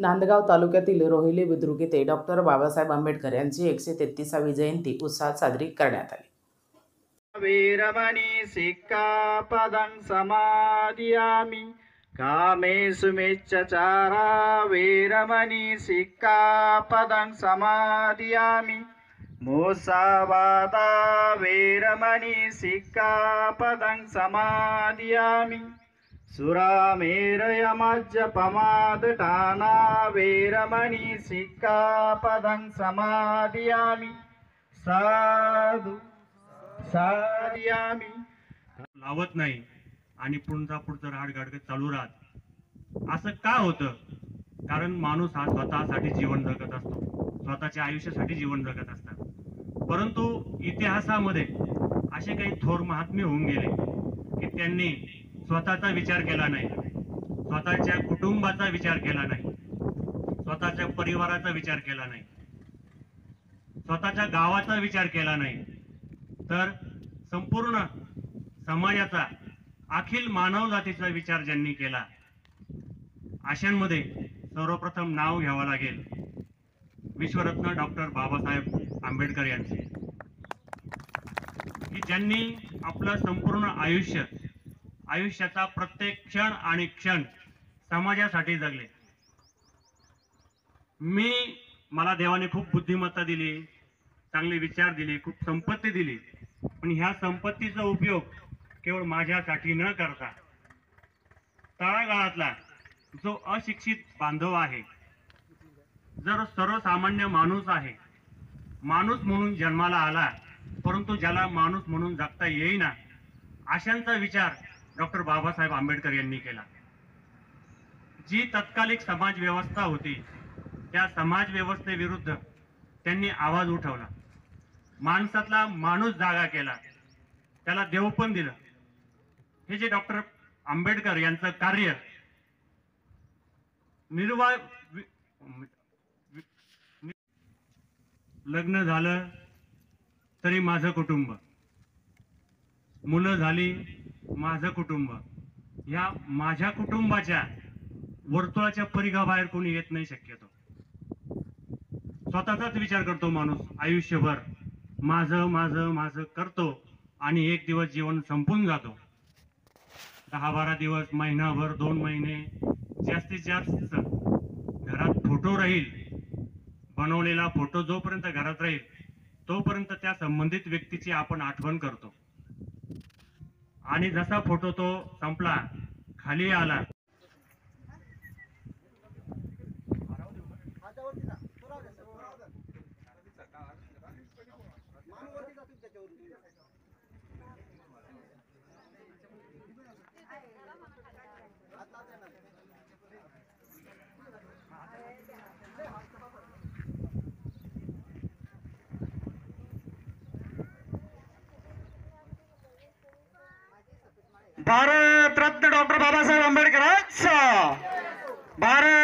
नांदगाव तालुक्यातील रोहिले बुद्रुक येथे डॉक्टर बाबासाहेब आंबेडकर यांची 133वी जयंती उत्साहात साजरी करण्यात आली. वीरमणी सिक्कापदं समादियामि कामेषु मिच्छचारा वीरमणी सिक्कापदं समादियामि मुसावादा वीरमणी सिक्कापदं समादियामि सुरामेरयमज्जपमादटाना वीरमणी सिक्कापदं समादियामि साधु सादियामि लावत नाही आणि पुढचं राडगाडगत चालू राहत. असं का होतं? कारण माणूस हा स्वतःसाठी जीवन जगत असतो, स्वतःच्या आयुष्यासाठी जीवन जगत असतात. परंतु इतिहासामध्ये असे काही थोर महात्मे होऊन गेले की त्यांनी स्वतःचा विचार केला नाही, स्वतःच्या कुटुंबाचा विचार केला नाही, स्वतःच्या परिवाराचा विचार केला नाही, स्वतःच्या गावाचा विचार केला नाही, तर संपूर्ण समाजाचा, अखिल मानव जातीचा विचार ज्यांनी केला अशांमध्ये सर्वप्रथम नाव घ्यावं लागेल विश्वरत्न डॉक्टर बाबासाहेब आंबेडकर यांचे, की ज्यांनी आपलं संपूर्ण आयुष्याचा प्रत्येक क्षण आणि क्षण समाजासाठी जगले. मला देवाने खूप बुद्धिमत्ता दिली, चांगले विचार दिले, खूप संपत्ती दिली, पण ह्या संपत्तीचा उपयोग केवळ माझ्यासाठी न करता तळागाळातला जो अशिक्षित बांधव आहे, जर सर्वसामान्य माणूस आहे, माणूस म्हणून जन्माला आला परंतु ज्याला माणूस म्हणून जगता येईना, अशांचा विचार डॉक्टर बाबासाहेब आंबेडकर यांनी केला. जी तत्कालिक समाज व्यवस्था होती त्या समाज व्यवस्थेविरुद्ध त्यांनी आवाज उठवला, माणसातला माणूस जागा केला, त्याला देव पण दिलं. हे जे डॉक्टर आंबेडकर यांचं कार्य लग्न झालं तरी माझं कुटुंब, मुलं झाली माझं कुटुंब, या माझ्या कुटुंबाच्या वर्तुळाच्या परिघाबाहेर कोणी येत नाही शक्यतो. स्वतःचाच विचार करतो माणूस आयुष्यभर, माझं माझं माझं करतो आणि एक दिवस जीवन संपून जातो. 10-12 दिवस, महिनाभर, 2 महिने, जास्तीत जास्त घरात फोटो राहील, बनवलेला फोटो जोपर्यंत घरात राहील तोपर्यंत त्या संबंधित व्यक्तीची आपण आठवण करतो, आणि जसा फोटो तो संपला, खाली आला, भारत रत्न डॉक्टर बाबासाहेब आंबेडकरांचा, भारत